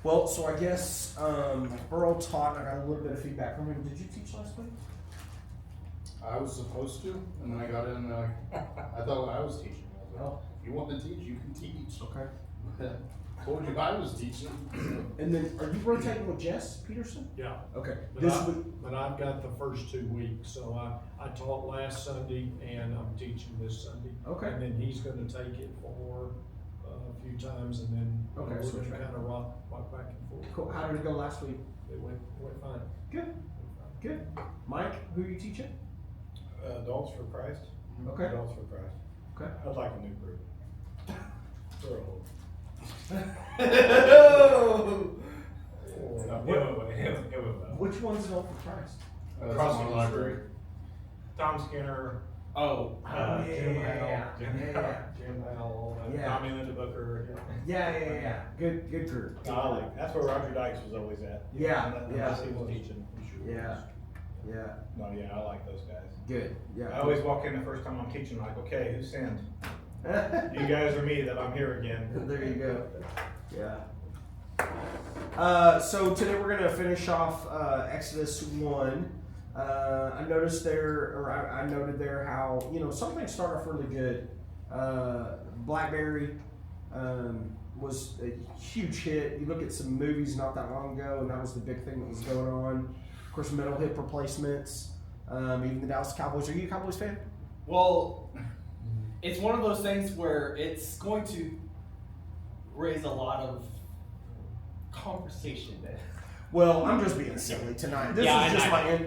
Well, so I guess Earl taught, and I got a little bit of feedback from him. Did you teach last week? I was supposed to, and then I got in, I thought I was teaching. I was like, Oh. if you want to teach, you can teach. Okay. Told you I was teaching. And then, are you rotating with Jess Peterson? Yeah, Okay. but I've got the first 2 weeks, so I taught last Sunday and I'm teaching this Sunday. Okay. And then he's gonna take it for a few times and then Okay, we're so gonna try- kind of rock back and forth. Cool. How did it go last week? It went fine. Good. Good. Mike, who are you teaching? Adults for Christ. Okay. Adults for Christ. Okay. I'd like a new group. They're old. Which one's Adult for Christ? Across the Tom library. Tom Skinner. Oh. Jim Howell. Yeah. Jim Howell, all that. Yeah. Tommy Linda Booker. Yeah. Good group. I like. That's where Roger Dykes was always at. Yeah, Unless yeah. he was teaching. Yeah. No, yeah, I like those guys. Good. Yeah. I always walk in the first time I'm teaching, like, okay, who sinned? You guys or me that I'm here again. There you go. Yeah. So today we're going to finish off Exodus 1. I noticed there, or I noted there how, some things start off really good. Blackberry was a huge hit. You look at some movies not that long ago, and that was the big thing that was going on. Of course, metal hip replacements, even the Dallas Cowboys. Are you a Cowboys fan? Well, it's one of those things where it's going to raise a lot of conversation. Well, I'm just being silly tonight. This Yeah, is just I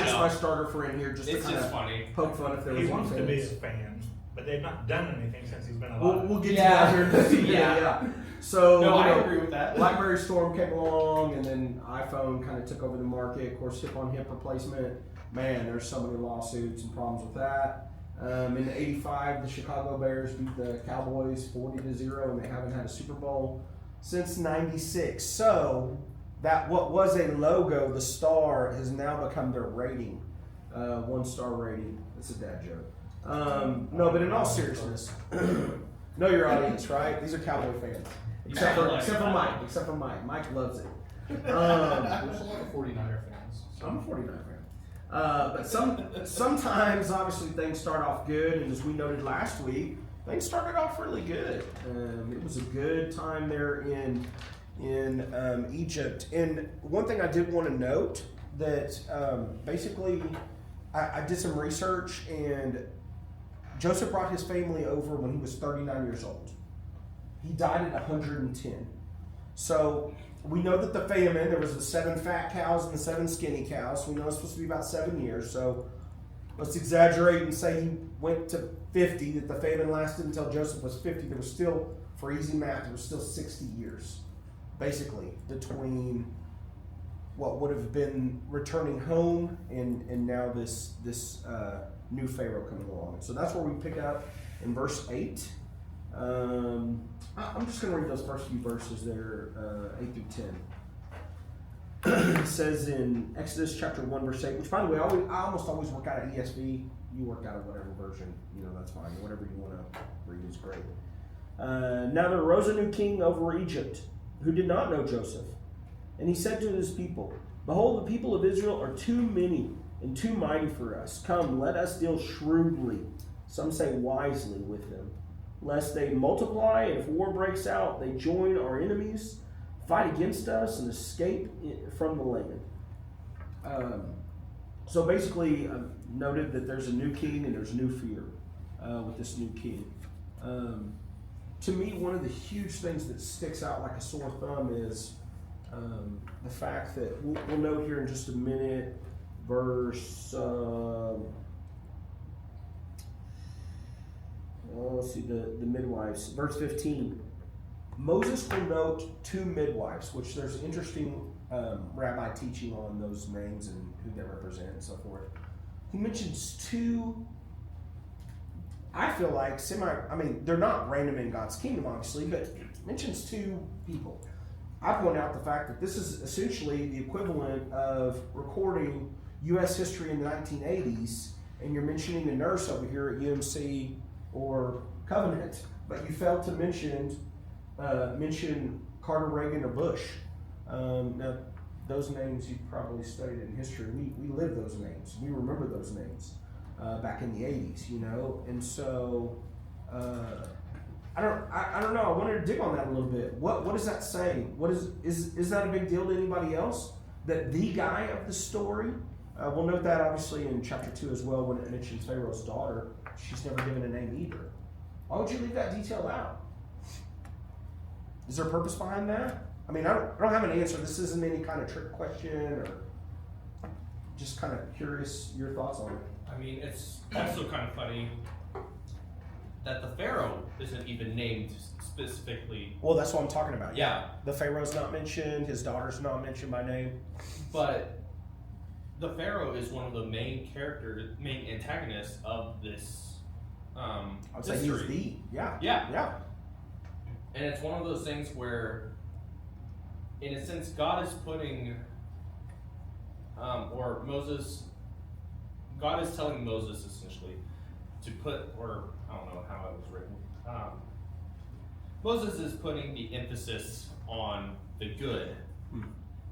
know. my starter for in here, just It's to kind just of funny. poke fun if there was He any wants to be a fans. fan, but they've not done anything since he's been alive. We'll get Yeah. to that here in just a minute. Yeah. Yeah. So No, I agree with that. BlackBerry Storm came along, and then iPhone kind of took over the market. Of course, hip-on-hip replacement. Man, there's so many lawsuits and problems with that. In '85, the Chicago Bears beat the Cowboys 40-0, and they haven't had a Super Bowl since '96. So that what was a logo, the star, has now become their rating, 1-star rating. It's a dad joke. No, but in all seriousness, know your audience, right? These are Cowboy fans, except for Mike. Mike loves it. There's a lot of 49er fans. I'm a 49 fan. But sometimes, obviously, things start off good, and as we noted last week, things started off really good. It was a good time there in Egypt. And one thing I did want to note that basically I did some research, and Joseph brought his family over when he was 39 years old. He died at 110. So we know that the famine, there was the 7 fat cows and the 7 skinny cows. We know it's supposed to be about 7 years. So let's exaggerate and say he went to 50, that the famine lasted until Joseph was 50. There was still, for easy math, there was still 60 years, basically, between what would have been returning home and now this new Pharaoh coming along. So that's where we pick up in verse 8. I'm just going to read those first few verses there, 8 through 10. It says in Exodus chapter 1, verse 8, which, by the way, I almost always work out of ESV. You work out of whatever version, that's fine. Whatever you want to read is great. Now there arose a new king over Egypt who did not know Joseph. And he said to his people, behold, the people of Israel are too many and too mighty for us. Come, let us deal shrewdly, some say wisely, with them, lest they multiply, and if war breaks out, they join our enemies, fight against us, and escape from the land. So basically, noted that there's a new king and there's new fear with this new king. To me, one of the huge things that sticks out like a sore thumb is the fact that we'll note here in just a minute, verse. Let's see, the midwives. Verse 15. Moses will note 2 midwives, which there's interesting rabbi teaching on those names and who they represent and so forth. He mentions 2, I feel like, they're not random in God's kingdom, obviously, but mentions 2 people. I point out the fact that this is essentially the equivalent of recording U.S. history in the 1980s, and you're mentioning a nurse over here at UMC or Covenant, but you failed to mention Carter, Reagan, or Bush. Now, those names you probably studied in history. We live those names. We remember those names back in the 80s, you know? And so, I don't know. I wanted to dig on that a little bit. What does that say? What is that a big deal to anybody else? That the guy of the story, we'll note that obviously in chapter 2 as well when it mentions Pharaoh's daughter. She's never given a name either. Why would you leave that detail out? Is there a purpose behind that? I mean, I don't have an answer. This isn't any kind of trick question, or just kind of curious your thoughts on it. I mean, it's also kind of funny that the Pharaoh isn't even named specifically. Well, that's what I'm talking about. Yeah. The Pharaoh's not mentioned. His daughter's not mentioned by name. But the Pharaoh is one of the main antagonists of this I'd say he's the, yeah. Yeah. And it's one of those things where, in a sense, God is putting, God is telling Moses essentially to put, or I don't know how it was written. Moses is putting the emphasis on the good.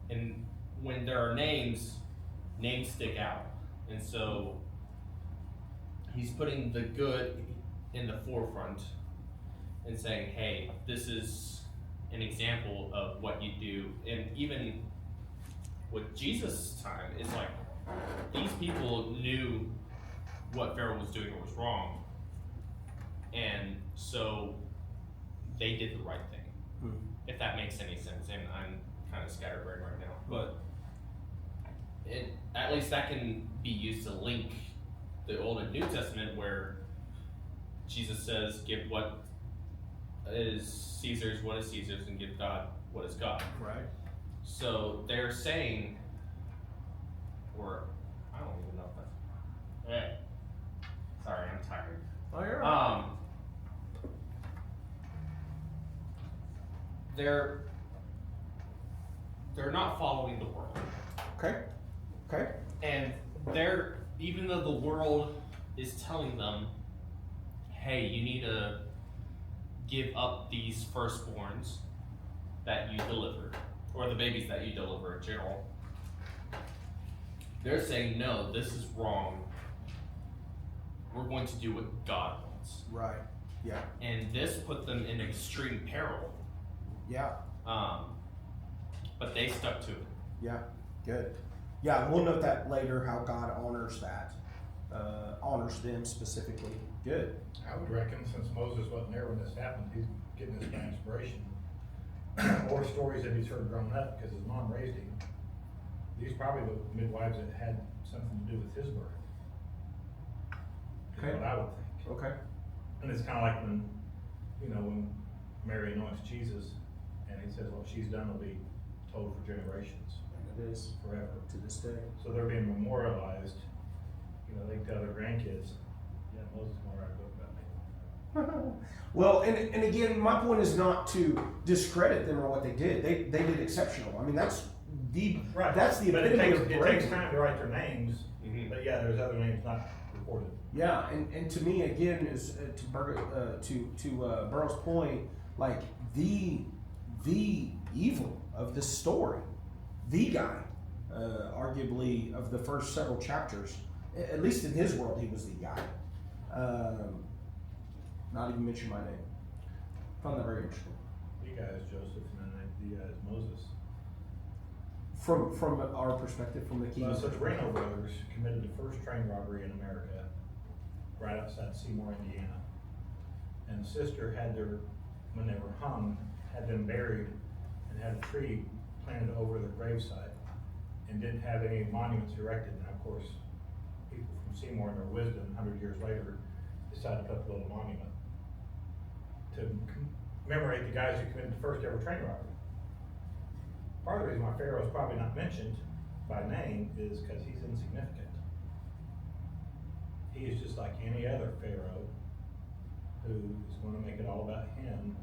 And when there are names stick out. And so he's putting the good in the forefront and saying, hey, this is an example of what you do. And even with Jesus' time, it's like these people knew what Pharaoh was doing was wrong. And so they did the right thing, if that makes any sense. And I'm kind of scatterbrained right now, but at least that can be used to link the Old and New Testament, where Jesus says, give what is Caesar's what is Caesar's, and give God what is God. Right. So they're saying, or I don't even know if that's. Sorry, I'm tired. Oh, you're right. They're not following the world. Okay. And even though the world is telling them, hey, you need to give up these firstborns that you delivered, or the babies that you deliver in general, they're saying, no, this is wrong. We're going to do what God wants. Right. Yeah. And this put them in extreme peril. Yeah. But they stuck to it. Yeah. Good. Yeah, we'll note that later, how God honors that. Honors them specifically. Good. I would reckon since Moses wasn't there when this happened, he's getting this by inspiration. Or stories that he's heard growing up because his mom raised him. These probably the midwives that had something to do with his birth. Is Okay. what I would think. Okay. And it's kind of like when Mary anoints Jesus, and he says, what she's done will be told for generations, And it is forever. to this day. So they're being memorialized. They tell their grandkids, yeah, Moses is going to write a book about me. Well, and again, my point is not to discredit them or what they did. They did exceptional. I mean, that's the Right. that's the But epitome of it takes bravery. time to write their names. Mhm. But yeah, there's other names not recorded. Yeah, and to me again is to Burrow's point, like the evil of this story, the guy, arguably of the first several chapters, at least in his world, he was the guy. Not even mention my name. Found that very interesting. You guys, Joseph, and then you guys, Moses. From our perspective, from the key. So the Reno brothers committed the first train robbery in America, right outside Seymour, Indiana. And the sister when they were hung, had them buried and had a tree planted over their gravesite and didn't have any monuments erected. And of course, people from Seymour in their wisdom, 100 years later, decided to put a little monument to commemorate the guys who committed the first ever train robbery. Part of the reason why Pharaoh is probably not mentioned by name is because he's insignificant. He is just like any other Pharaoh who is going to make it all about him.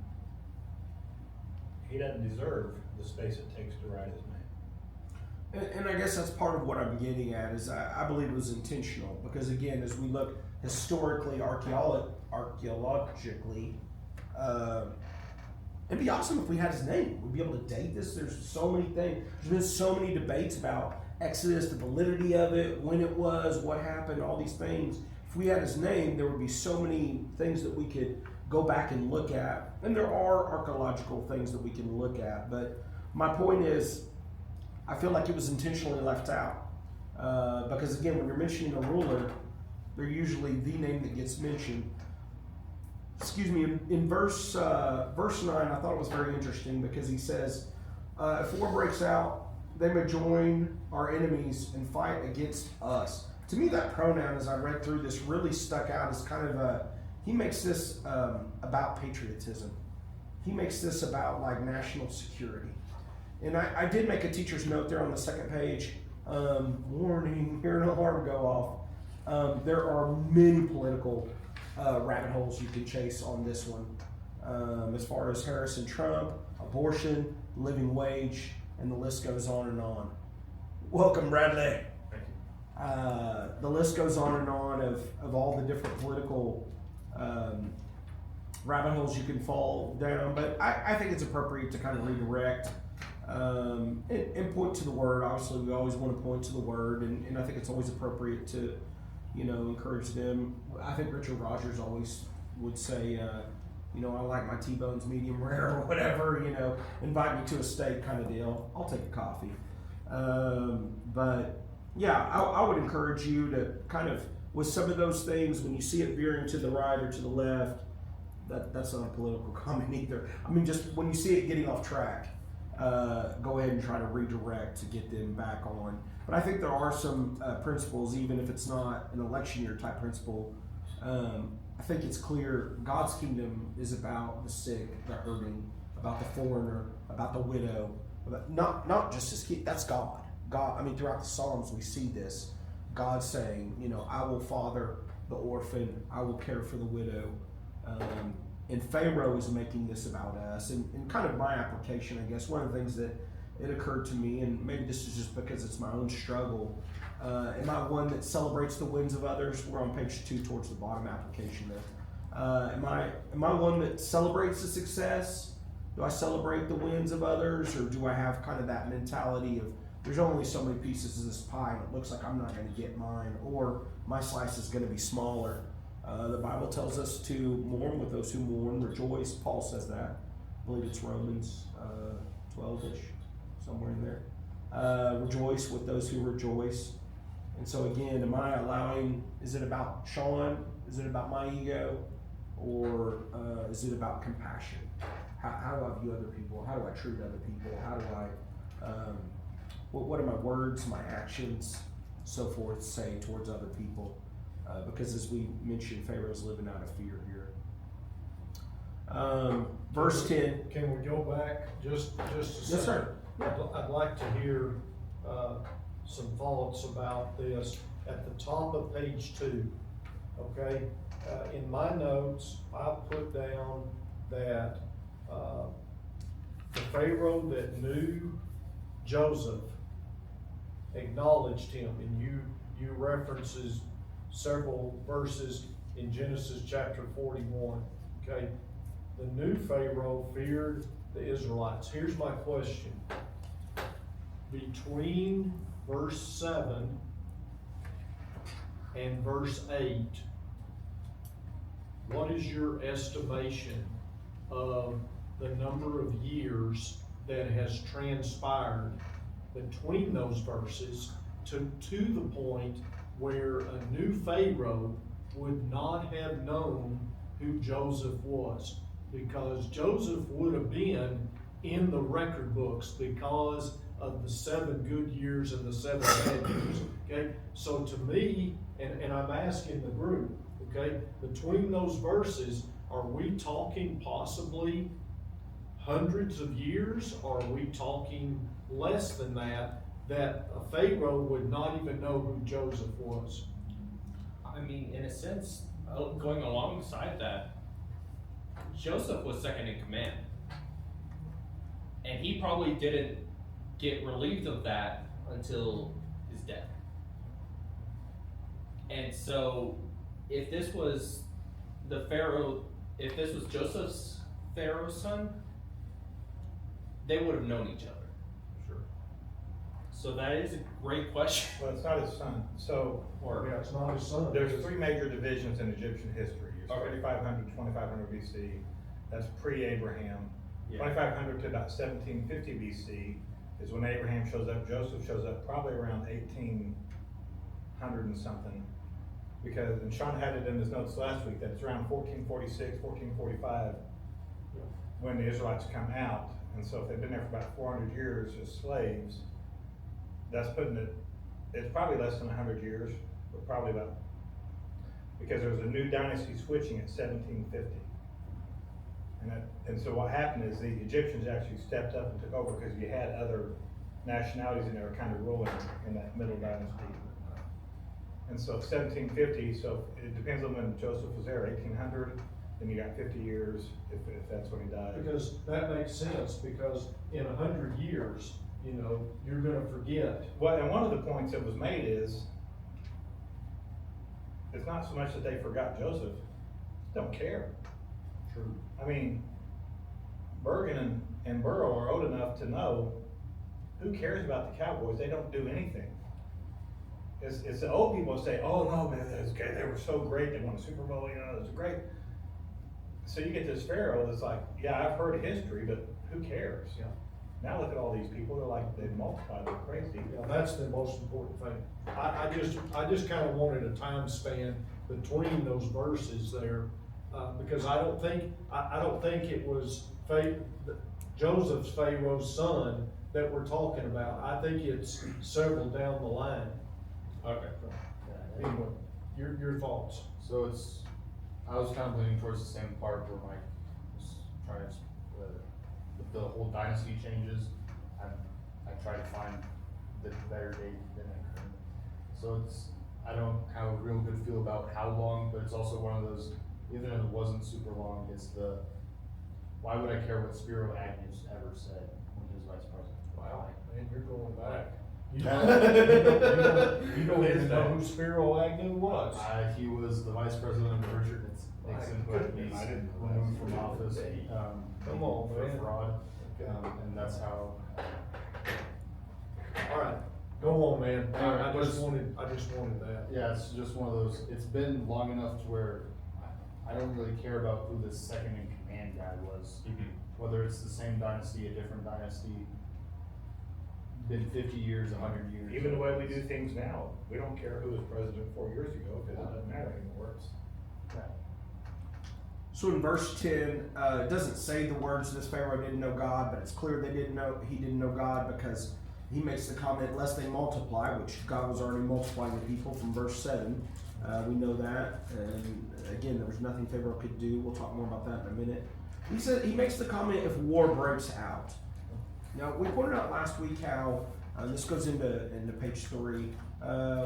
He doesn't deserve the space it takes to write his name. And I guess that's part of what I'm getting at is I believe it was intentional because again, as we look historically, archaeologically, It'd be awesome if we had his name. We'd be able to date this. There's so many things. There's been so many debates about Exodus, the validity of it, when it was, what happened, all these things. If we had his name, there would be so many things that we could go back and look at. And there are archaeological things that we can look at. But my point is, I feel like it was intentionally left out. Because again, when you're mentioning a ruler, they're usually the name that gets mentioned. Excuse me, in verse 9, I thought it was very interesting because he says, if war breaks out, they may join our enemies and fight against us. To me, that pronoun, as I read through this, really stuck out as kind of he makes this about patriotism. He makes this about like national security. And I did make a teacher's note there on the second page. Warning, hear an alarm go off. There are many political rabbit holes you can chase on this one. As far as Harris and Trump, abortion, living wage, and the list goes on and on. Welcome, Bradley. The list goes on and on of all the different political rabbit holes you can fall down, but I think it's appropriate to kind of redirect and point to the word. Obviously, we always want to point to the word, and I think it's always appropriate to, encourage them. I think Richard Rogers always would say, I like my T-bones medium rare or whatever, invite me to a steak kind of deal. I'll take a coffee. But yeah, I would encourage you to kind of, with some of those things, when you see it veering to the right or to the left, that's not a political comment either. I mean, just when you see it getting off track, go ahead and try to redirect to get them back on. But I think there are some principles, even if it's not an election year type principle. I think it's clear God's kingdom is about the sick, the hurting, about the foreigner, about the widow, not just his kid. That's God. God. I mean, throughout the Psalms we see this. God saying, I will father the orphan, I will care for the widow. And Pharaoh is making this about us. And kind of my application, I guess, one of the things that it occurred to me, and maybe this is just because it's my own struggle, am I one that celebrates the wins of others? We're on page 2 towards the bottom application there. Am I one that celebrates the success? Do I celebrate the wins of others? Or do I have kind of that mentality of there's only so many pieces of this pie and it looks like I'm not going to get mine, or my slice is going to be smaller? The Bible tells us to mourn with those who mourn, rejoice. Paul says that. I believe it's Romans 12-ish, somewhere in there. Rejoice with those who rejoice. And so again, is it about Shawn? Is it about my ego? Or is it about compassion? How do I view other people? How do I treat other people? How do I, what are my words, my actions, so forth, say towards other people? Because as we mentioned, Pharaoh's living out of fear here. Verse 10. Can we go back just a second? Yes, sir. I'd like to hear some thoughts about this at the top of page 2. Okay, in my notes, I put down that the Pharaoh that knew Joseph acknowledged him, and you references several verses in Genesis chapter 41. Okay, the new Pharaoh feared the Israelites. Here's my question. Between verse 7 and verse 8, what is your estimation of the number of years that has transpired between those verses to the point where a new Pharaoh would not have known who Joseph was? Because Joseph would have been in the record books because of the 7 good years and the 7 bad years. Okay, so to me, and I'm asking the group, okay, between those verses, are we talking possibly hundreds of years? Or are we talking less than that a Pharaoh would not even know who Joseph was? I mean, in a sense, going alongside that, Joseph was second in command. And he probably didn't get relieved of that until his death. And so, if this was Joseph's Pharaoh's son, they would have known each other. Sure. So that is a great question. Well, it's not his son. So Or Yeah, it's not his son. there's three major divisions in Egyptian history. It's Okay. 3500 to 2500 BC. That's pre-Abraham. yeah. 2500 to about 1750 BC is when Abraham shows up. Joseph shows up probably around 1800 and something. Because, and Shawn had it in his notes last week, that it's around 1446, 1445 when the Israelites come out. And so if they've been there for about 400 years as slaves, that's putting it, it's probably less than 100 years, but probably about, because there was a new dynasty switching at 1750. And so what happened is the Egyptians actually stepped up and took over because you had other nationalities and they were kind of ruling in that middle dynasty. And so 1750, so it depends on when Joseph was there, 1800, then you got 50 years if that's when he died. Because that makes sense, because in 100 years, you know, you're gonna forget. Well, and one of the points that was made is, it's not so much that they forgot Joseph, don't care. True. I mean, Bergen and Burrow are old enough to know, who cares about the Cowboys? They don't do anything. It's the old people say, oh no, man, they were so great, they won a Super Bowl, you know, it was great. So you get this Pharaoh that's like, yeah, I've heard of history, but who cares? Yeah. Now look at all these people, they're like, they multiply, they're crazy. Yeah, that's the most important thing. I just kind of wanted a time span between those verses there, because I don't think it was Joseph's Pharaoh's son that we're talking about. I think it's several down the line. Okay. Anyway, your thoughts? So I was kind of leaning towards the same part where Mike was trying to, with the whole dynasty changes, I try to find the better date than I could. So I don't have a real good feel about how long, but it's also one of those, even if it wasn't super long, it's why would I care what Spiro Agnew ever said when he was vice president? Wow, man, you're going back. You You don't even know who Spiro Agnew was. He was the vice president of Richard Nixon, who had been I didn't know removed that. from office, Come on, for man. fraud, and that's how. All right, go on, man. I just wanted that. Yeah, it's just one of those, it's been long enough to where I don't really care about who the second in command guy was. Whether it's the same dynasty, a different dynasty, been 50 years, 100 years. Even the way we do things now, we don't care who was president 4 years ago, because it doesn't matter anymore. So in verse 10, it doesn't say the words this Pharaoh didn't know God, but it's clear he didn't know God, because he makes the comment, lest they multiply, which God was already multiplying the people from verse 7. We know that. And again, there was nothing Pharaoh could do. We'll talk more about that in a minute. He makes the comment, if war breaks out. Now, we pointed out last week how, this goes into page 3,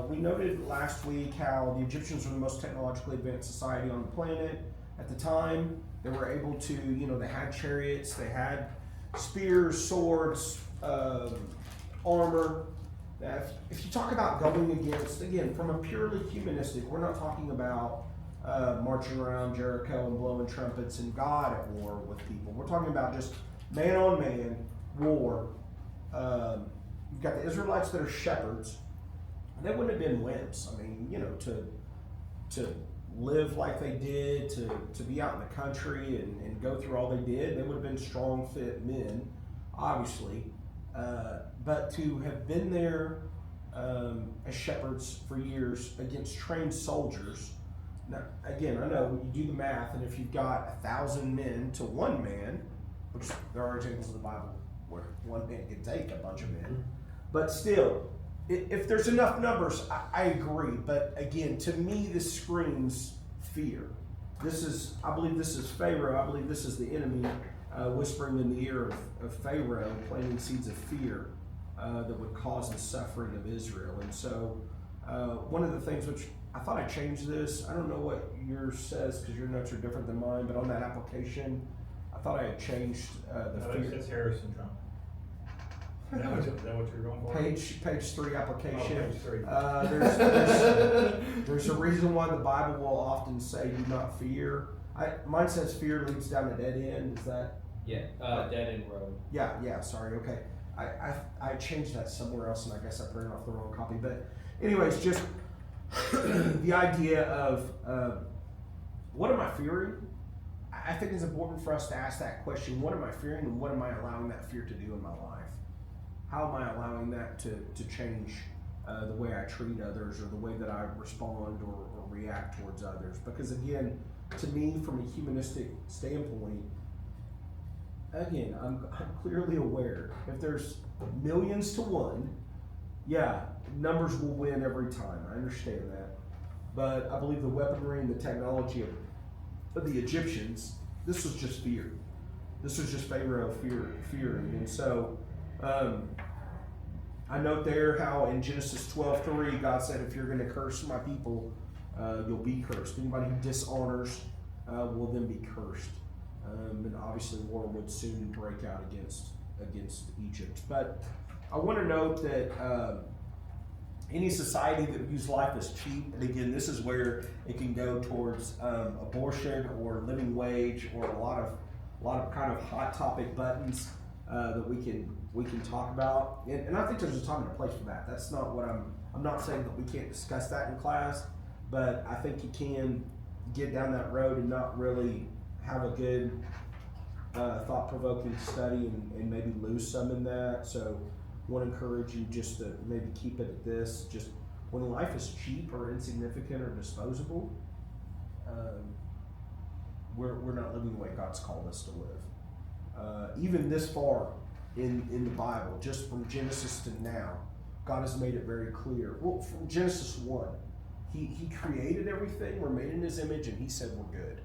we noted last week how the Egyptians were the most technologically advanced society on the planet. At the time, they were able to, they had chariots, they had spears, swords, armor. If you talk about going against, again, from a purely humanistic, we're not talking about marching around Jericho and blowing trumpets and God at war with people. We're talking about just man on man war. You've got the Israelites that are shepherds. They wouldn't have been wimps. I mean, to live like they did, to be out in the country and go through all they did, they would have been strong, fit men, obviously. But to have been there as shepherds for years against trained soldiers. Now, again, I know you do the math, and if you've got 1,000 men to one man, which there are examples in the Bible where one man can take a bunch of men, but still, if there's enough numbers, I agree. But again, to me, this screams fear. I believe this is Pharaoh. I believe this is the enemy whispering in the ear of Pharaoh, planting seeds of fear that would cause the suffering of Israel. And so, one of the things which I thought I changed this. I don't know what yours says because your notes are different than mine, but on that application, I thought I had changed the No, fear. it's Harrison Trump. Is that what you're going for? Page 3 application. Oh, page 3. There's a reason why the Bible will often say do not fear. Mine says fear leads down a dead end. Is that? Yeah, dead end road. Yeah, sorry, okay. I changed that somewhere else and I guess I printed off the wrong copy. But anyways, just the idea of what am I fearing? I think it's important for us to ask that question. What am I fearing and what am I allowing that fear to do in my life? How am I allowing that to change the way I treat others or the way that I respond or react towards others? Because again, to me, from a humanistic standpoint, again, I'm clearly aware if there's millions to one, yeah, numbers will win every time. I understand that. But I believe the weaponry and the technology of the Egyptians, this was just fear. This was just Pharaoh fearing. And so I note there how in Genesis 12:3, God said, if you're going to curse my people, you'll be cursed. Anybody who dishonors will then be cursed. And obviously war would soon break out against Egypt. But I want to note that any society that views life as cheap, and again, this is where it can go towards abortion or living wage or a lot of kind of hot topic buttons that we can talk about. And I think there's a time and a place for that. That's not what I'm not saying that we can't discuss that in class, but I think you can get down that road and not really have a good thought-provoking study and maybe lose some in that. So I want to encourage you just to maybe keep it at this. Just when life is cheap or insignificant or disposable, we're not living the way God's called us to live. Even this far in the Bible, just from Genesis to now, God has made it very clear. Well, from Genesis 1, He created everything, we're made in His image, and He said we're good.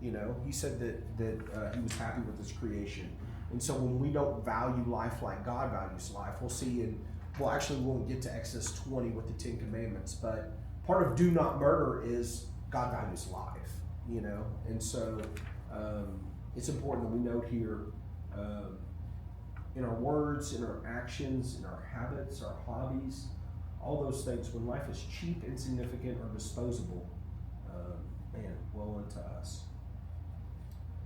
You know, He said that He was happy with His creation. And so when we don't value life like God values life, we'll see we won't get to Exodus 20 with the 10 Commandments, but part of do not murder is God values life, you know? And so it's important that we note here in our words, in our actions, in our habits, our hobbies, all those things, when life is cheap, insignificant, or disposable, woe unto us.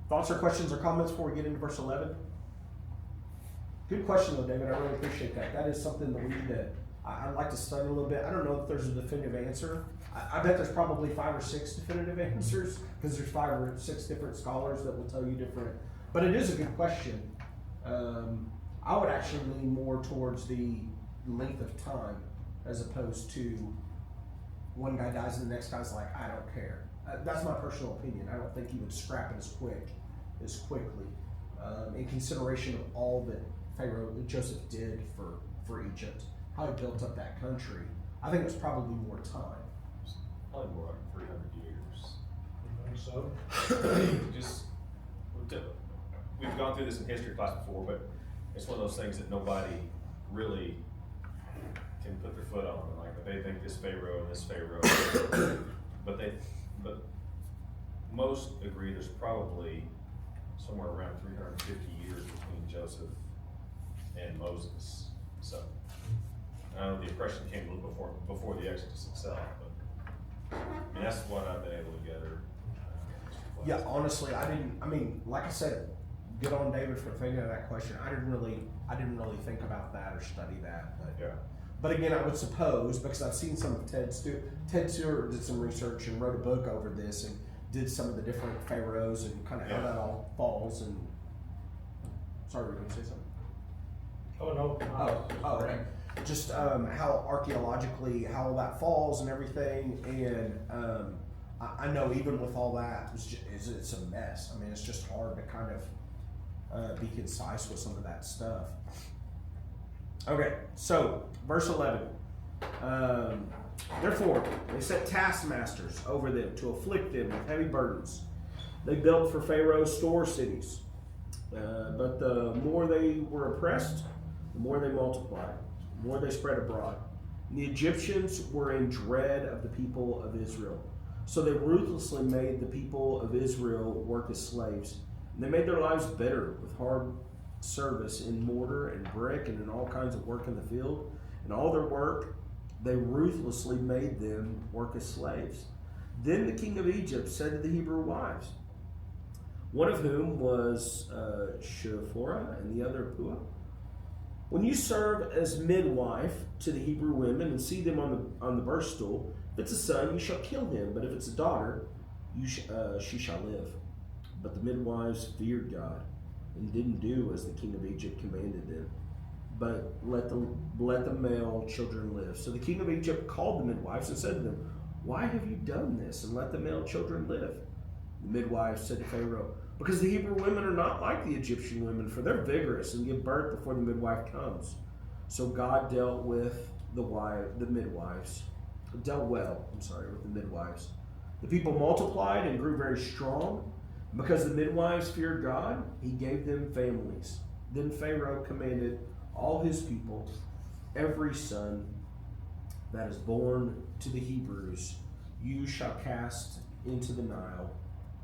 Thoughts or questions or comments before we get into verse 11? Good question though, David. I really appreciate that. That is something that we need to, I'd like to study a little bit. I don't know if there's a definitive answer. I bet there's probably 5 or 6 definitive answers because there's 5 or 6 different scholars that will tell you different. But it is a good question. I would actually lean more towards the length of time as opposed to one guy dies and the next guy's like, I don't care. That's my personal opinion. I don't think he would scrap it as quickly. In consideration of all that Joseph did for Egypt, how he built up that country, I think it was probably more time. Probably more like 300 years. You think so? Just, we've gone through this in history class before, but it's one of those things that nobody really can put their foot on. Like they think this Pharaoh and this Pharaoh, but most agree there's probably somewhere around 350 years between Joseph and Moses. So I know the oppression came a little before the Exodus itself, but I mean, that's what I've been able to gather. Yeah, honestly, like I said, good on David for thinking of that question. I didn't really think about that or study that. But Yeah. But again, I would suppose, because I've seen some of Ted Stewart did some research and wrote a book over this and did some of the different pharaohs and kind of how that all falls. And sorry, were you going to say something? Oh, no. Oh, okay. Just how archaeologically how that falls and everything, and I know even with all that, it's a mess. I mean, it's just hard to kind of be concise with some of that stuff. Okay, so verse 11. Therefore, they set taskmasters over them to afflict them with heavy burdens. They built for Pharaoh store cities, but the more they were oppressed, the more they multiplied, the more they spread abroad. And the Egyptians were in dread of the people of Israel. So they ruthlessly made the people of Israel work as slaves. And they made their lives bitter with hard service in mortar and brick and in all kinds of work in the field. And all their work, they ruthlessly made them work as slaves. Then the king of Egypt said to the Hebrew wives, one of whom was Shiphrah and the other Puah. When you serve as midwife to the Hebrew women and see them on the birth stool, if it's a son, you shall kill him, but if it's a daughter, she shall live. But the midwives feared God and didn't do as the king of Egypt commanded them, but let the male children live. So the king of Egypt called the midwives and said to them, "Why have you done this and let the male children live?" The midwives said to Pharaoh, "Because the Hebrew women are not like the Egyptian women, for they're vigorous and give birth before the midwife comes." So God dealt with the midwives. Dealt well, with the midwives. The people multiplied and grew very strong. Because the midwives feared God, he gave them families. Then Pharaoh commanded all his people, every son that is born to the Hebrews, you shall cast into the Nile,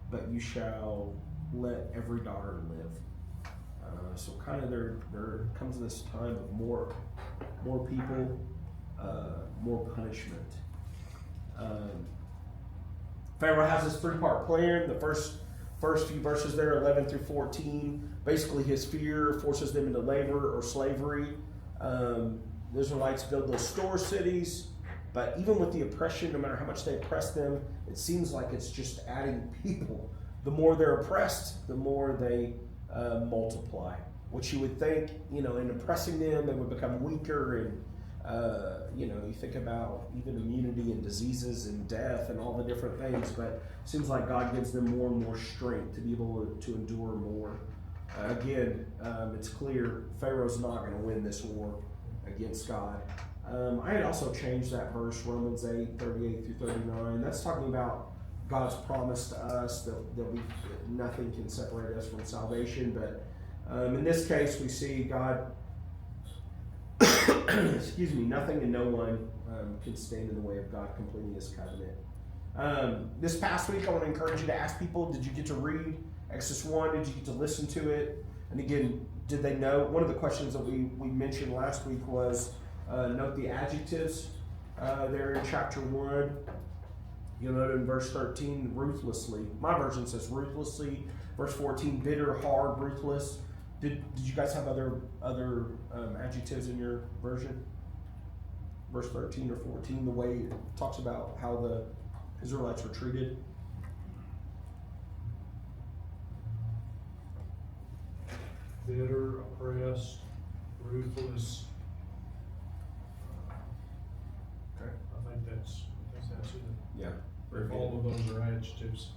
but you shall let every daughter live. So kind of there comes this time of more people, more punishment. Pharaoh has this three-part plan. The first few verses there, 11 through 14, basically his fear forces them into labor or slavery. The Israelites build those store cities, but even with the oppression, no matter how much they oppress them, it seems like it's just adding people. The more they're oppressed, the more they multiply. Which you would think, in oppressing them, they would become weaker, and you think about even immunity and diseases and death and all the different things, but it seems like God gives them more and more strength to be able to endure more. Again, it's clear Pharaoh's not going to win this war against God. I had also changed that verse, Romans 8, 38 through 39. That's talking about God's promise to us that nothing can separate us from salvation, but in this case we see God nothing and no one can stand in the way of God completing his covenant. This past week, I want to encourage you to ask people, did you get to read Exodus 1? Did you get to listen to it? And again, did they know? One of the questions that we mentioned last week was, note the adjectives there in chapter 1. You'll note in verse 13, ruthlessly. My version says ruthlessly. Verse 14, bitter, hard, ruthless. Did you guys have other adjectives in your version? Verse 13 or 14, the way it talks about how the Israelites were treated. Bitter, oppressed, ruthless. Okay. I think that's it. Yeah. Very good. All of those are adjectives.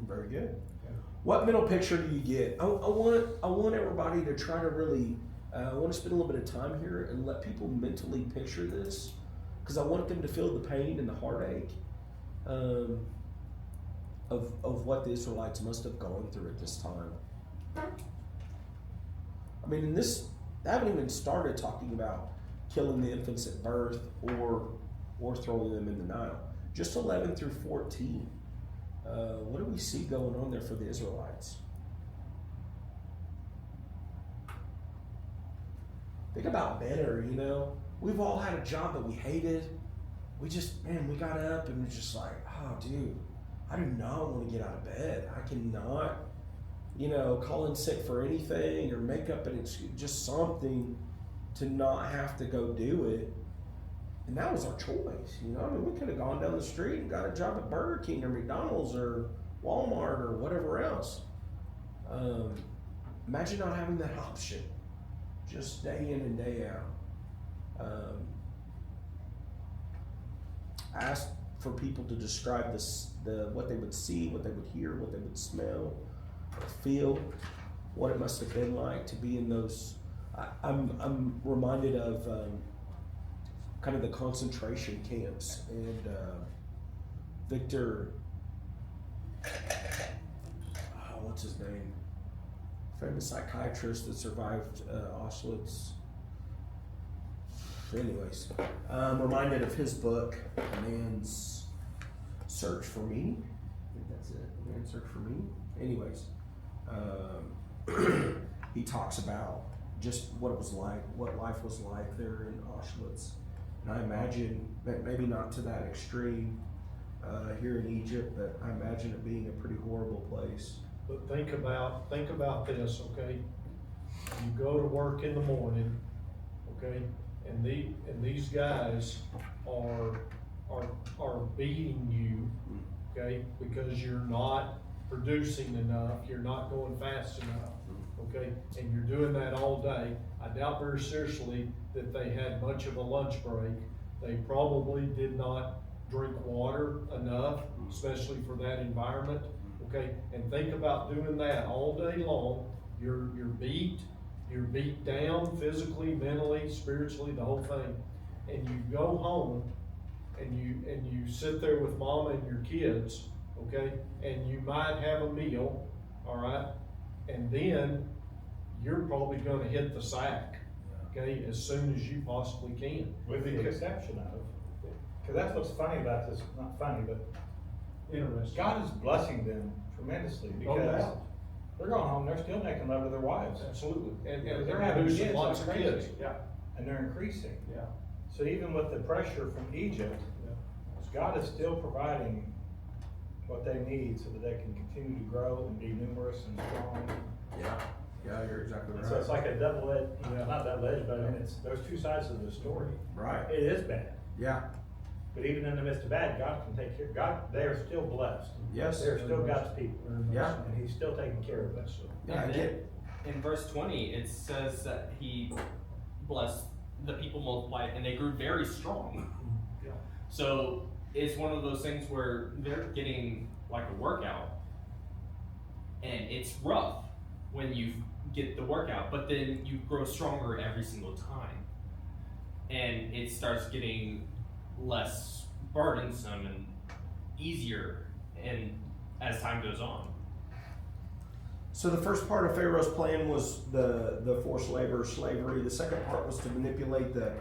Very good. Yeah. What mental picture do you get? I want everybody to try to really. I want to spend a little bit of time here and let people mentally picture this, because I want them to feel the pain and the heartache of what the Israelites must have gone through at this time. I mean, I haven't even started talking about killing the infants at birth or throwing them in the Nile. Just 11 through 14. What do we see going on there for the Israelites? Think about bitter, We've all had a job that we hated. We got up and we're just like, oh, dude, I do not want to get out of bed. I cannot, call in sick for anything or make up an excuse, just something to not have to go do it. And that was our choice, we could have gone down the street and got a job at Burger King or McDonald's or Walmart or whatever else. Imagine not having that option, just day in and day out. I asked for people to describe what they would see, what they would hear, what they would smell or feel, what it must have been like to be in those. I'm reminded of kind of the concentration camps, and Victor, what's his name? Famous psychiatrist that survived Auschwitz. Anyways, I'm reminded of his book, A Man's Search for Meaning. I think that's it, A Man's Search for Meaning. Anyways, he talks about just what it was like, what life was like there in Auschwitz. And I imagine that maybe not to that extreme here in Egypt, but I imagine it being a pretty horrible place. But think about this, okay? You go to work in the morning, okay, and these guys are beating you, okay, because you're not producing enough, you're not going fast enough, okay, and you're doing that all day. I doubt very seriously that they had much of a lunch break. They probably did not drink water enough, especially for that environment, okay? And think about doing that all day long. You're beat down physically, mentally, spiritually, the whole thing. And you go home and you sit there with mama and your kids, okay? And you might have a meal, all right? And then you're probably gonna hit the sack, okay, as soon as you possibly can. With the exception of, cause that's what's funny about this, not funny, but Interesting. God is blessing them tremendously No because doubt. they're going home, they're still making love to their wives. Absolutely. And They're they're having producing kids lots of like kids. crazy. Yeah, And they're increasing. yeah. So even with the pressure from Egypt, God is still providing what they need so that they can continue to grow and be numerous and strong. Yeah, yeah, you're exactly And so it's like a double-edged, Yeah. not double-edged, but I mean, there's two sides of the story. Right. It is bad, Yeah. but even in the midst of bad, God can take care, they are still blessed. Yes. They're still God's people. Yeah. And He's still taking care of us. Yeah, I And get. then in verse 20, it says that he blessed the people, multiplied, and they grew very strong. Yeah. So it's one of those things where they're getting like a workout, and it's rough when you get the workout, but then you grow stronger every single time, and it starts getting less burdensome and easier, and as time goes on. So the first part of Pharaoh's plan was the forced labor, slavery. The second part was to manipulate the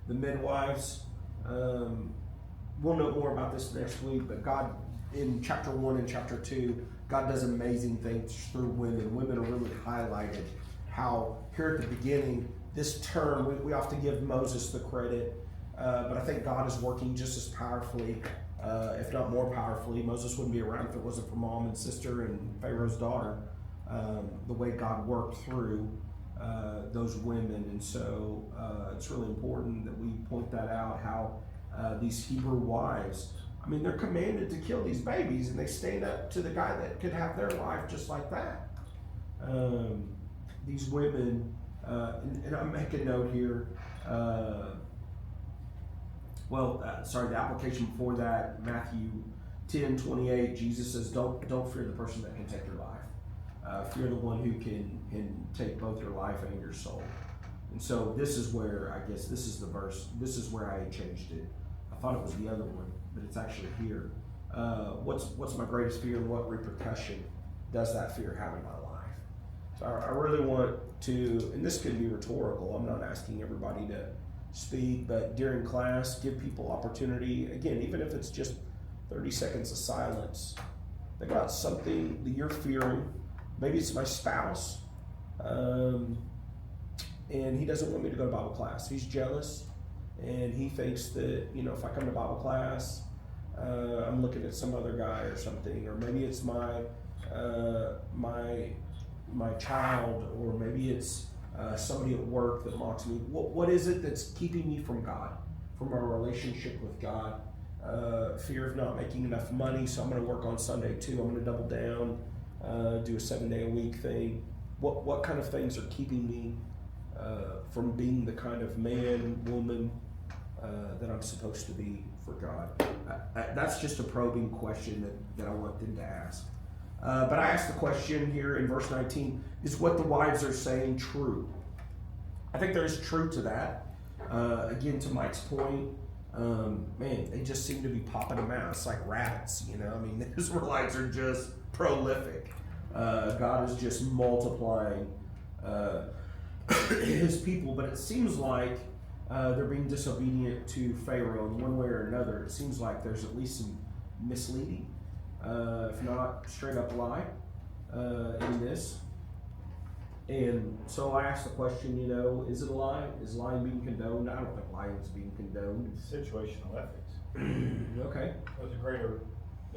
midwives. We'll know more about this next week, but God, in chapter 1 and chapter 2, God does amazing things through women. Women are really highlighted. How here at the beginning, this term, we often give Moses the credit, but I think God is working just as powerfully, if not more powerfully. Moses wouldn't be around if it wasn't for mom and sister and Pharaoh's daughter. The way God worked through those women, and so it's really important that we point that out, how these Hebrew wives, I mean, they're commanded to kill these babies, and they stand up to the guy that could have their life just like that. These women, and I'm making note here, the application before that, Matthew 10:28, Jesus says, don't fear the person that can take your life. Fear the one who can take both your life and your soul. And so this is where, I guess, this is the verse, this is where I had changed it. I thought it was the other one, but it's actually here. What's my greatest fear, and what repercussion does that fear have in my life? So I really want to, and this could be rhetorical, I'm not asking everybody to speak, but during class, give people opportunity, again, even if it's just 30 seconds of silence. Think about something that you're fearing. Maybe it's my spouse, and he doesn't want me to go to Bible class. He's jealous, and he thinks that, if I come to Bible class, I'm looking at some other guy or something, or maybe it's my child, or maybe it's somebody at work that mocks me. What is it that's keeping me from God, from our relationship with God? Fear of not making enough money, so I'm going to work on Sunday too. I'm going to double down, do a 7-day-a-week thing. What kind of things are keeping me from being the kind of man, woman that I'm supposed to be for God? That's just a probing question that I want them to ask. But I asked the question here in verse 19, is what the wives are saying true? I think there is truth to that. Again, to Mike's point, man, they just seem to be popping them out. It's like rabbits, I mean, the Israelites are just prolific. God is just multiplying his people, but it seems like they're being disobedient to Pharaoh in one way or another. It seems like there's at least some misleading, if not straight up lie, in this. And so I asked the question, is it a lie? Is lying being condoned? I don't think lying is being condoned. It's situational ethics. Okay. But the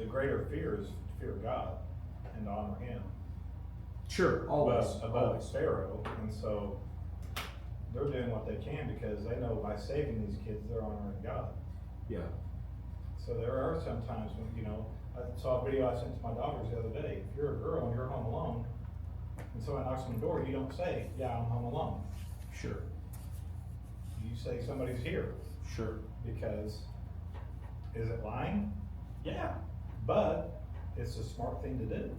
greater fear is to fear God and to honor Him. Sure, always, above Pharaoh, and so they're doing what they can because they know by saving these kids, they're honoring God. Yeah. So there are some times when, you know, I saw a video I sent to my daughters the other day. If you're a girl and you're home alone, and someone knocks on the door, you don't say, yeah, I'm home alone. Sure. You say somebody's here, Sure. because is it lying? Yeah, but it's a smart thing to do.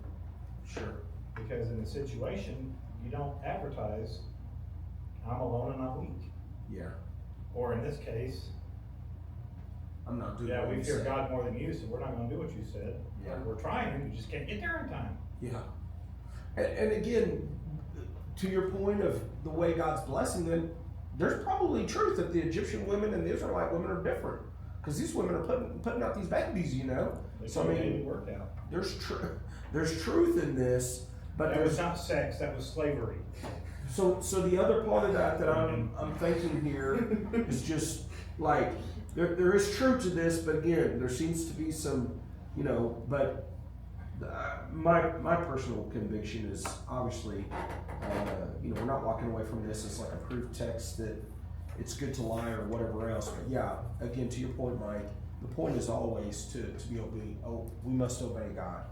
Sure. Because in the situation, you don't advertise, I'm alone and I'm weak. Yeah. Or in this case, I'm not doing yeah, what we you fear said. God more than you, so we're not gonna do what you said. Yeah. We're trying, we just can't get there in time. Yeah. And again, to your point of the way God's blessing them, there's probably truth that the Egyptian women and the Israelite women are different. Because these women are putting out these babies, you know? They So I mean, it worked out. there's truth in this, but That there's was not sex, that was slavery. so the other part of that I'm thinking here is just like there is truth to this, but again, there seems to be some, you know, but my personal conviction is obviously, you know, we're not walking away from this as like a proof text that it's good to lie or whatever else. But yeah, again, to your point, Mike, the point is always to be obedient. Oh, we must obey God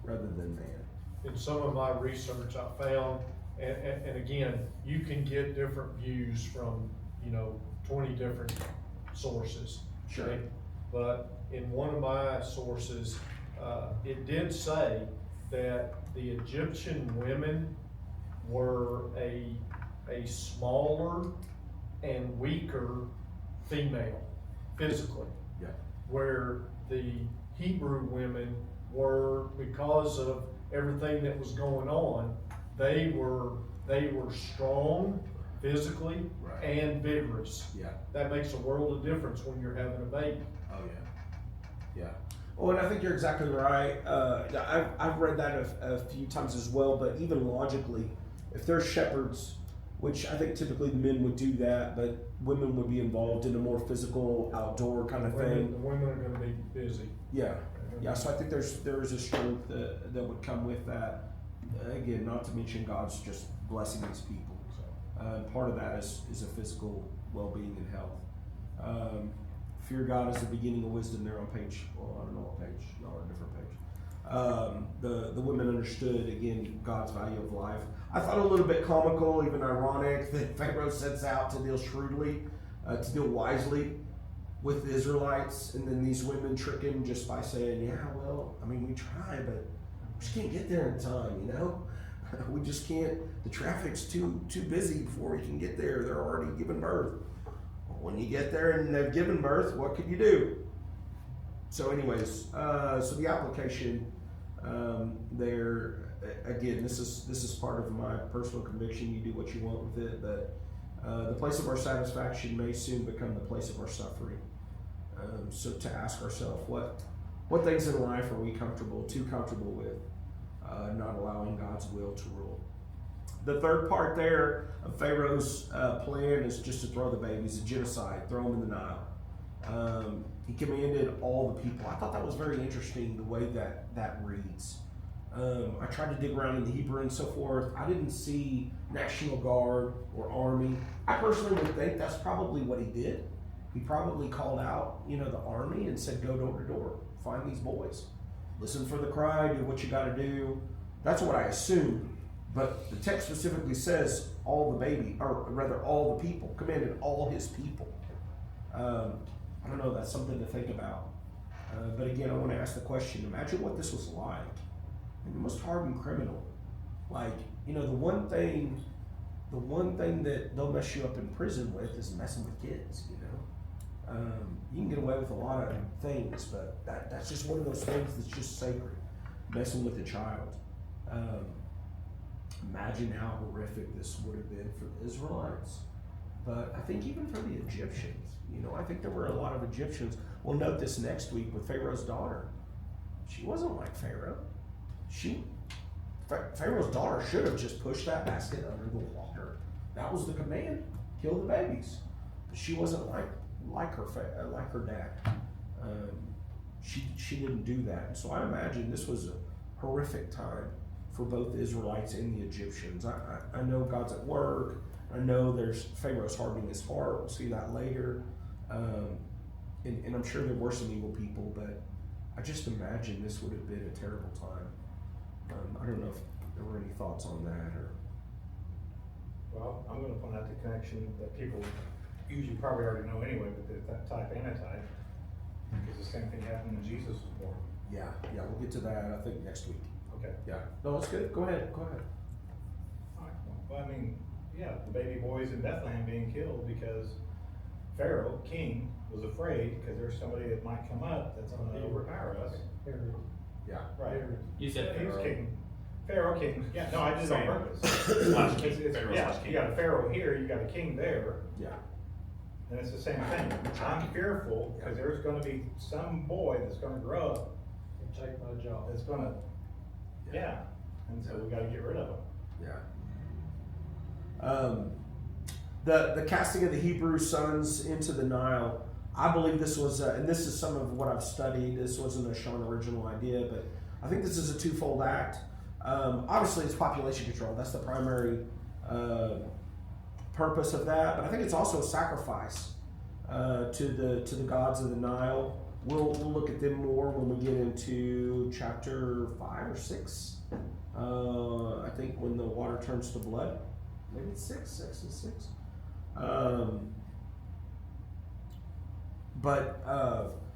rather than man. In some of my research, I found, and again, you can get different views from, 20 different sources. Sure. okay? But in one of my sources, it did say that the Egyptian women were a smaller and weaker female physically. Yeah. Where the Hebrew women were, because of everything that was going on, they were strong physically Right. and vigorous. Yeah. That makes a world of difference when you're having a baby. Oh yeah. Yeah. Oh, and I think you're exactly right. I've read that a few times as well. But even logically, if they're shepherds, which I think typically the men would do that, but women would be involved in a more physical, outdoor kind of The thing. women are gonna be busy. Yeah. Yeah. So I think there is a strength that would come with that. Again, not to mention God's just blessing these people. Part of that is a physical well-being and health. Fear God is the beginning of wisdom. There on page, well, I don't know what page, y'all are a different page. The women understood, again, God's value of life. I thought a little bit comical, even ironic, that Pharaoh sets out to deal shrewdly, to deal wisely with the Israelites, and then these women trick him just by saying, yeah, well, I mean, we try, but we just can't get there in time, you know? We just can't, the traffic's too busy before we can get there. They're already giving birth. Well, when you get there and they've given birth, what can you do? So anyways, so the application there, again, this is part of my personal conviction. You do what you want with it, but the place of our satisfaction may soon become the place of our suffering. So to ask ourselves, what things in life are we too comfortable with? Not allowing God's will to rule. The third part there of Pharaoh's plan is just to throw the babies, a genocide, throw them in the Nile. He commanded all the people. I thought that was very interesting, the way that reads. I tried to dig around in the Hebrew and so forth. I didn't see National Guard or Army. I personally would think that's probably what he did. He probably called out, the army and said, go door to door, find these boys. Listen for the cry, do what you got to do. That's what I assumed. But the text specifically says all the people, commanded all his people. I don't know, that's something to think about. But again, I want to ask the question, imagine what this was like. And the most hardened criminal. Like, the one thing that they'll mess you up in prison with is messing with kids, you can get away with a lot of things, but that's just one of those things that's just sacred, messing with a child. Imagine how horrific this would have been for the Israelites, but I think even for the Egyptians, I think there were a lot of Egyptians. We'll note this next week with Pharaoh's daughter. She wasn't like Pharaoh. Pharaoh's daughter should have just pushed that basket under the water. That was the command, kill the babies. But she wasn't like her dad. She didn't do that. And so I imagine this was a horrific time for both the Israelites and the Egyptians. I know God's at work. I know there's Pharaoh's hardening his heart. We'll see that later. And I'm sure there were some evil people, but I just imagine this would have been a terrible time. I don't know if there were any thoughts on that or. Well, I'm gonna point out the connection that people usually probably already know anyway, but there's that type antitype. Because the same thing happened when Jesus was born. Yeah, we'll get to that, I think, next week. Okay. Yeah. No, that's good. Go ahead. Alright, well, I mean, yeah, the baby boys in Bethlehem being killed because Pharaoh, king, was afraid because there's somebody that might come up that's gonna overpower us. Yeah. Right. You said He was Pharaoh. king. Pharaoh, king, yeah, no, I did it on purpose. Slash king, It's- Pharaoh yeah, slash king. you got a Pharaoh here, you got a king there, Yeah. and it's the same thing. I'm fearful because there's gonna be some boy that's gonna grow up And take my job. that's gonna, yeah, and so we gotta get rid of him. Yeah. The casting of the Hebrew sons into the Nile, I believe this was, and this is some of what I've studied, this wasn't a Shawn original idea, but I think this is a twofold act. Obviously it's population control, that's the primary purpose of that, but I think it's also a sacrifice to the gods of the Nile. We'll look at them more when we get into chapter 5 or 6. I think when the water turns to blood. Maybe it's 6 and 6.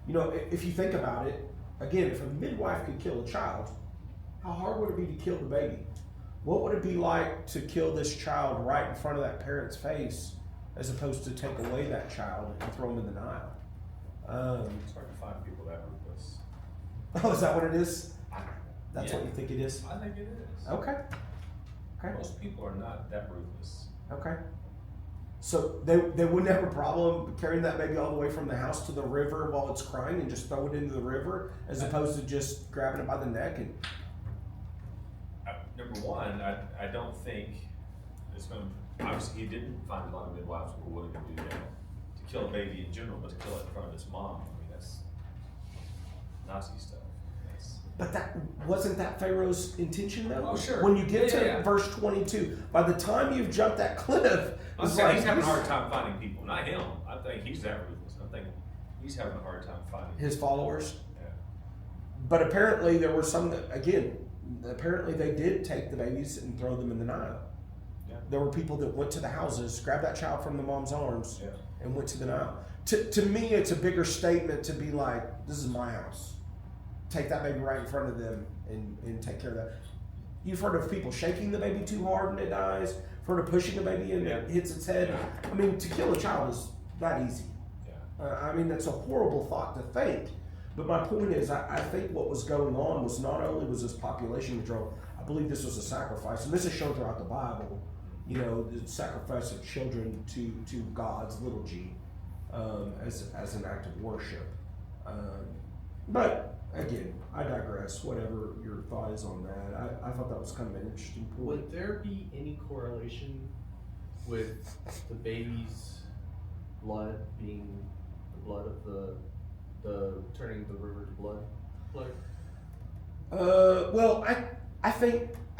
You know, if you think about it, again, if a midwife could kill a child, how hard would it be to kill the baby? What would it be like to kill this child right in front of that parent's face, as opposed to take away that child and throw him in the Nile? It's hard to find people that ruthless. Oh, is that what it is? That's Yeah. what you think it is? I think it is. Okay. Most people are not that ruthless. Okay. So they wouldn't have a problem carrying that baby all the way from the house to the river while it's crying and just throw it into the river, as opposed to just grabbing it by the neck and. Number one, I don't think it's going to, obviously he didn't find a lot of midwives who were willing to do that, to kill a baby in general, but to kill it in front of its mom, I mean, that's Nazi stuff. But that wasn't that Pharaoh's intention though? Oh, sure. When you get to Yeah. verse 22, by the time you've jumped that cliff, I'm it's saying like he's having a hard time finding people, not him. I think he's that ruthless. I'm thinking he's having a hard time finding his followers. Yeah. But apparently there were some that, again, apparently they did take the babies and throw them in the Nile. Yeah. There were people that went to the houses, grabbed that child from the mom's arms, Yeah. and went to the Nile. To me, it's a bigger statement to be like, this is my house. Take that baby right in front of them and take care of that. You've heard of people shaking the baby too hard and it dies. You've heard of pushing a baby and it hits its head. I mean, to kill a child is that easy. Yeah. I mean, that's a horrible thought to think. But my point is, I think what was going on was not only was this population control, I believe this was a sacrifice. And this is shown throughout the Bible, you know, the sacrifice of children to gods, little g, as an act of worship. But again, I digress. Whatever your thought is on that, I thought that was kind of an interesting point. Would there be any correlation with the baby's blood being the blood of the turning the river to blood? Well, I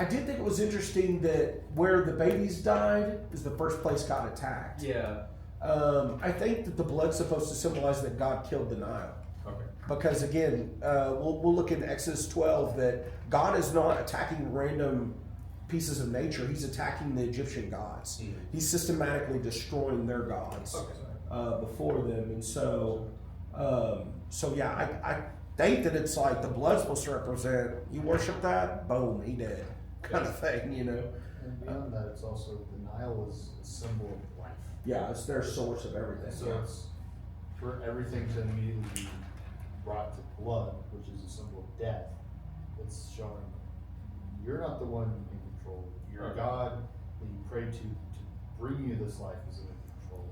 did think it was interesting that where the babies died is the first place God attacked. Yeah. I think that the blood's supposed to symbolize that God killed the Nile. Okay. Because again, we'll look in Exodus 12 that God is not attacking random pieces of nature. He's attacking the Egyptian gods. Mm. He's systematically destroying their gods before them. And so yeah, I think that it's like the blood's supposed to represent, you worship that, boom, he dead, kind of thing, you know. And beyond that, it's also, the Nile is a symbol of life. Yeah, it's their source of everything. So it's for everything to immediately be brought to blood, which is a symbol of death. It's showing you're not the one in control. Your Okay. God that you pray to bring you this life is in control.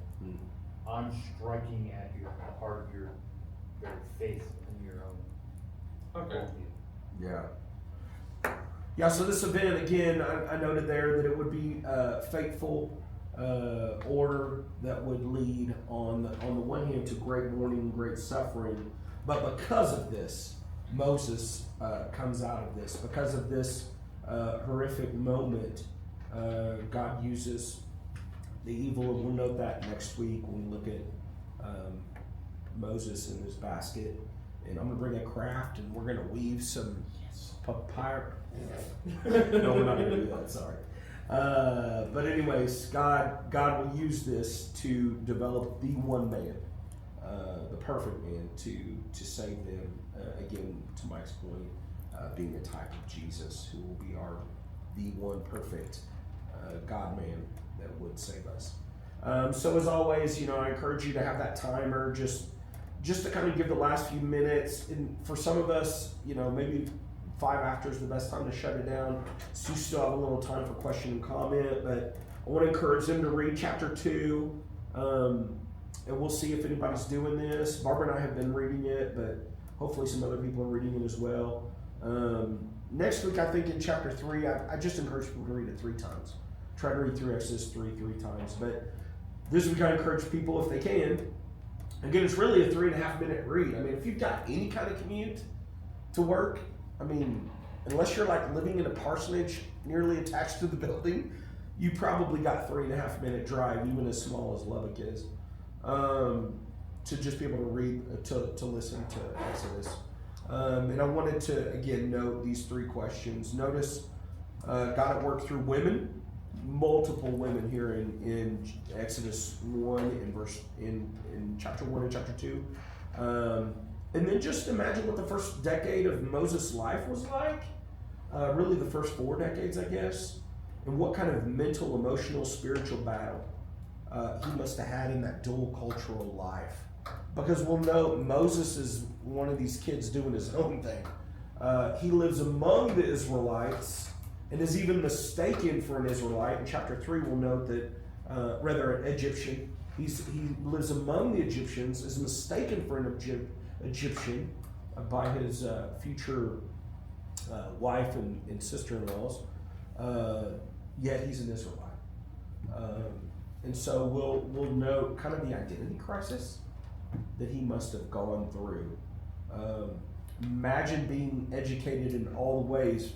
I'm striking at the heart of your very faith in your own worldview. Yeah. Yeah, so this event, again, I noted there that it would be faithful order that would lead on the one hand to great mourning, great suffering, but because of this, Moses comes out of this. Because of this horrific moment, God uses the evil, and we'll note that next week when we look at Moses in his basket. And I'm going to bring a craft, and we're going to weave some papyrus. No, we're not going to do that, sorry. But anyways, God will use this to develop the one man, the perfect man, to save them. Again, to Mike's point, being a type of Jesus, who will be the one perfect God-man that would save us. So as always, I encourage you to have that timer just to kind of give the last few minutes. And for some of us, maybe 5 after is the best time to shut it down. So you still have a little time for question and comment, but I want to encourage them to read chapter 2. And we'll see if anybody's doing this. Barbara and I have been reading it, but hopefully some other people are reading it as well. Next week, I think in chapter 3, I just encourage people to read it 3 times. Try to read through Exodus 3 times. But this week, I encourage people, if they can. Again, it's really a 3.5 minute read. I mean, if you've got any kind of commute to work, unless you're like living in a parsonage nearly attached to the building, you probably got 3.5 minute drive, even as small as Lubbock is, to just be able to read, to listen to Exodus. And I wanted to, again, note these 3 questions. Notice God at work through women, multiple women here in Exodus 1 in chapter 1 and chapter 2. And then just imagine what the first decade of Moses' life was like. Really the first 4 decades, I guess. And what kind of mental, emotional, spiritual battle he must have had in that dual cultural life. Because we'll note Moses is one of these kids doing his own thing. He lives among the Israelites and is even mistaken for an Israelite. In chapter 3, we'll note that, rather an Egyptian. He lives among the Egyptians, is mistaken for an Egyptian by his future wife and sister-in-laws. Yet he's an Israelite. And so we'll note kind of the identity crisis that he must have gone through. Imagine being educated in all the ways.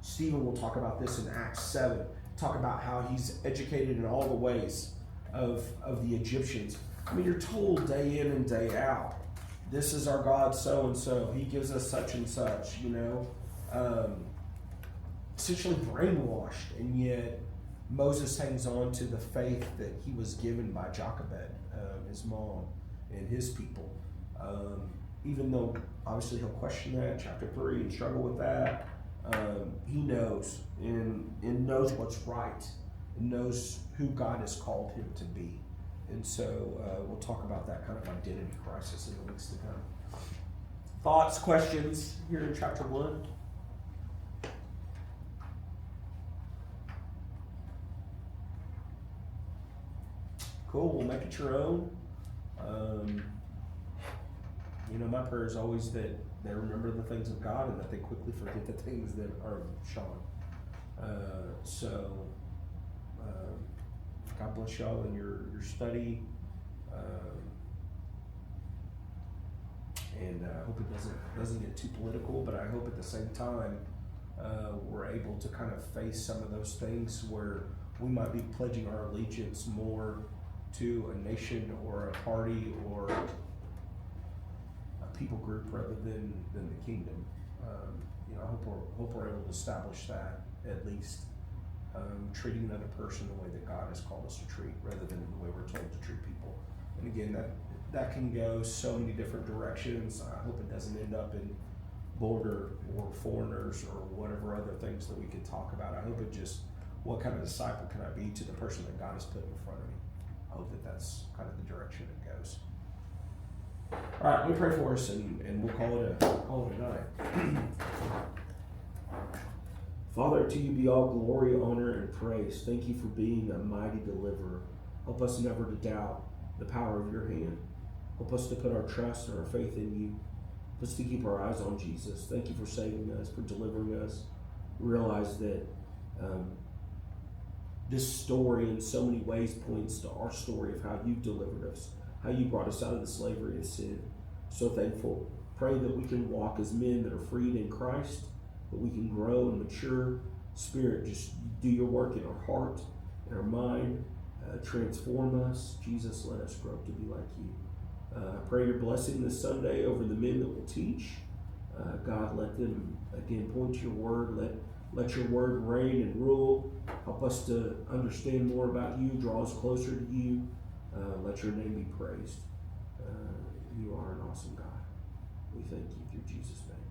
Stephen will talk about this in Acts 7, talk about how he's educated in all the ways of the Egyptians. You're told day in and day out, this is our God so-and-so, he gives us such and such, essentially brainwashed, and yet Moses hangs on to the faith that he was given by Jochebed, his mom, and his people. Even though obviously he'll question that in chapter 3 and struggle with that, he knows and knows what's right and knows who God has called him to be. And so we'll talk about that kind of identity crisis in the weeks to come. Thoughts, questions here in chapter 1? Cool, we'll make it your own. My prayer is always that they remember the things of God and that they quickly forget the things that are Shawn. God bless y'all in your study. And I hope it doesn't get too political, but I hope at the same time we're able to kind of face some of those things where we might be pledging our allegiance more to a nation or a party or a people group rather than the kingdom. I hope we're able to establish that at least. Treating another person the way that God has called us to treat rather than the way we're told to treat people. And again, that can go so many different directions. I hope it doesn't end up in border or foreigners or whatever other things that we could talk about. I hope it just, what kind of disciple can I be to the person that God has put in front of me? I hope that that's kind of the direction it goes. All right, let me pray for us and we'll call it a night. Father, to you be all glory, honor, and praise. Thank you for being a mighty deliverer. Help us never to doubt the power of your hand. Help us to put our trust and our faith in you. Help us to keep our eyes on Jesus. Thank you for saving us, for delivering us. Realize that this story in so many ways points to our story of how you delivered us, how you brought us out of the slavery of sin. So thankful. Pray that we can walk as men that are freed in Christ but we can grow and mature. Spirit, just do your work in our heart, in our mind, transform us. Jesus, let us grow up to be like you. I pray your blessing this Sunday over the men that will teach. God, let them, again, point to your word. Let your word reign and rule. Help us to understand more about you. Draw us closer to you. Let your name be praised. You are an awesome God. We thank you through Jesus' name.